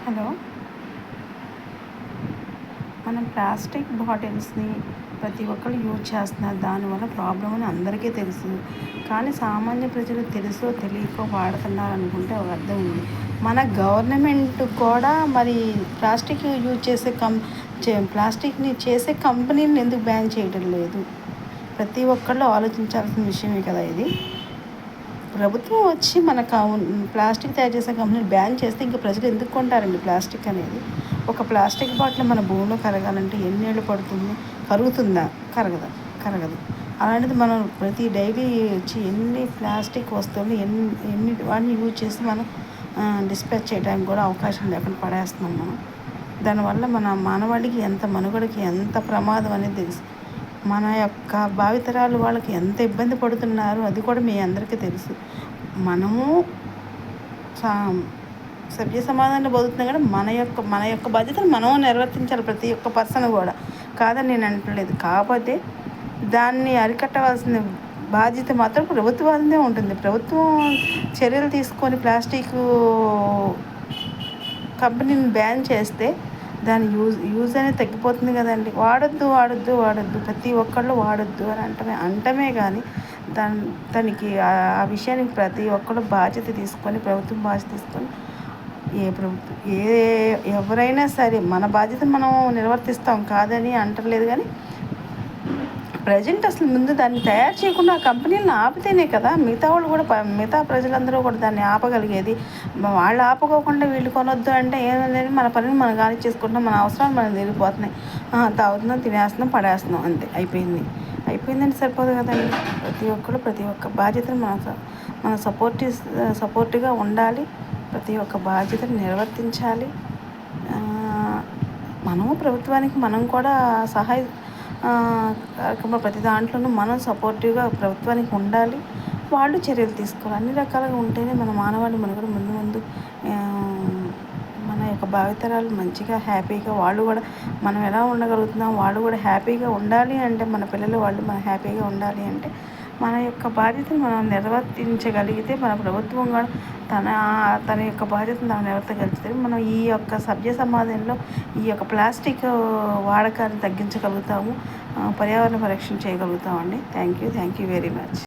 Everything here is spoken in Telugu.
హలో. మనం ప్లాస్టిక్ బాటిల్స్ని ప్రతి ఒక్కరు యూజ్ చేస్తున్నారు. దానివల్ల ప్రాబ్లం అని అందరికీ తెలుసు. కానీ సామాన్య ప్రజలు తెలుసో తెలియకో వాడుతున్నారు అనుకుంటే ఒక అర్థం ఉంది. మన గవర్నమెంట్ కూడా మరి ప్లాస్టిక్ యూజ్ చేసే ప్లాస్టిక్ని చేసే కంపెనీలను ఎందుకు బ్యాన్ చేయడం లేదు? ప్రతి ఒక్కళ్ళు ఆలోచించాల్సిన విషయమే కదా ఇది. ప్రభుత్వం వచ్చి మనకు ప్లాస్టిక్ తయారు చేసే కంపెనీలు బ్యాన్ చేస్తే ఇంకా ప్రజలు ఎందుకు కొంటారండి ప్లాస్టిక్ అనేది? ఒక ప్లాస్టిక్ బాటిల్ మన భూమిలో కరగాలంటే ఎన్ని ఏళ్ళు పడుతుంది? కరుగుతుందా? కరగదు. అలాంటిది మనం ప్రతి డైలీ వచ్చి ఎన్ని ప్లాస్టిక్ వస్తువులు ఎన్ని వాటిని యూజ్ చేసి మనం డిస్పాచ్ చేయడానికి కూడా అవకాశం లేకుండా పడేస్తున్నాం మనం. దానివల్ల మన మానవాళికి మనుగడకి ఎంత ప్రమాదం అనేది తెలుసు. మన యొక్క భావితరాలు వాళ్ళకి ఎంత ఇబ్బంది పడుతున్నారు అది కూడా మీ అందరికీ తెలుసు. మనము సభ్య సమాధానం బతుకుతున్నాం కానీ మన యొక్క బాధ్యతను మనం నిర్వర్తించాలి, ప్రతి ఒక్క పర్సన్ కూడా. కాదని నేను అంటలేదు. కాకపోతే దాన్ని అరికట్టవలసిన బాధ్యత మాత్రం ప్రభుత్వానిదే ఉంటుంది. ప్రభుత్వం చర్యలు తీసుకొని ప్లాస్టిక్ కంపెనీని బ్యాన్ చేస్తే దాని యూజ్ అనేది తగ్గిపోతుంది కదండి. వాడొద్దు ప్రతి ఒక్కళ్ళు వాడొద్దు అని అంటమే కానీ దానికి ఆ విషయానికి ప్రతి ఒక్కళ్ళు బాధ్యత తీసుకొని, ప్రభుత్వం బాధ్యత తీసుకొని ఎవరైనా సరే మన బాధ్యత మనం నిర్వర్తిస్తాం, కాదని అంటలేదు. కానీ ప్రజెంట్ అసలు ముందు దాన్ని తయారు చేయకుండా ఆ కంపెనీలను ఆపితేనే కదా మిగతా ప్రజలందరూ కూడా దాన్ని ఆపగలిగేది. వాళ్ళు ఆపుకోకుండా వీళ్ళు కొనొద్దు అంటే ఏమనేది మన పనిని మనం గాలి చేసుకుంటున్నాం, మన అవసరాలు మనం తిరిగిపోతున్నాయి. తాగుతున్నాం, తినేస్తున్నాం, పడేస్తున్నాం, అంతే. అయిపోయిందంటే సరిపోదు కదండి. ప్రతి ఒక్క బాధ్యతను మన సపోర్టివ్గా ఉండాలి. ప్రతి ఒక్క బాధ్యతను నిర్వర్తించాలి. మనము ప్రభుత్వానికి మనం కూడా ప్రతి దాంట్లోనూ మనం సపోర్టివ్గా ప్రభుత్వానికి ఉండాలి. వాళ్ళు చర్యలు తీసుకోవాలి. అన్ని రకాలుగా ఉంటేనే మన మానవాళి మనుగడ ముందు మన యొక్క భావితరాలు మంచిగా హ్యాపీగా వాళ్ళు కూడా మనం ఎలా ఉండగలుగుతున్నాం, వాళ్ళు కూడా హ్యాపీగా ఉండాలి అంటే, మన పిల్లలు వాళ్ళు మనం హ్యాపీగా ఉండాలి అంటే మన యొక్క బాధ్యతను మనం నిర్వర్తించగలిగితే, మన ప్రభుత్వం కూడా తన యొక్క బాధ్యతను మనం నిర్వర్తించగలిగితే మనం ఈ యొక్క సభ్య సమాజంలో ఈ యొక్క ప్లాస్టిక్ వాడకాన్ని తగ్గించగలుగుతాము, పర్యావరణ పరిరక్షణ చేయగలుగుతామండి. Thank you very much.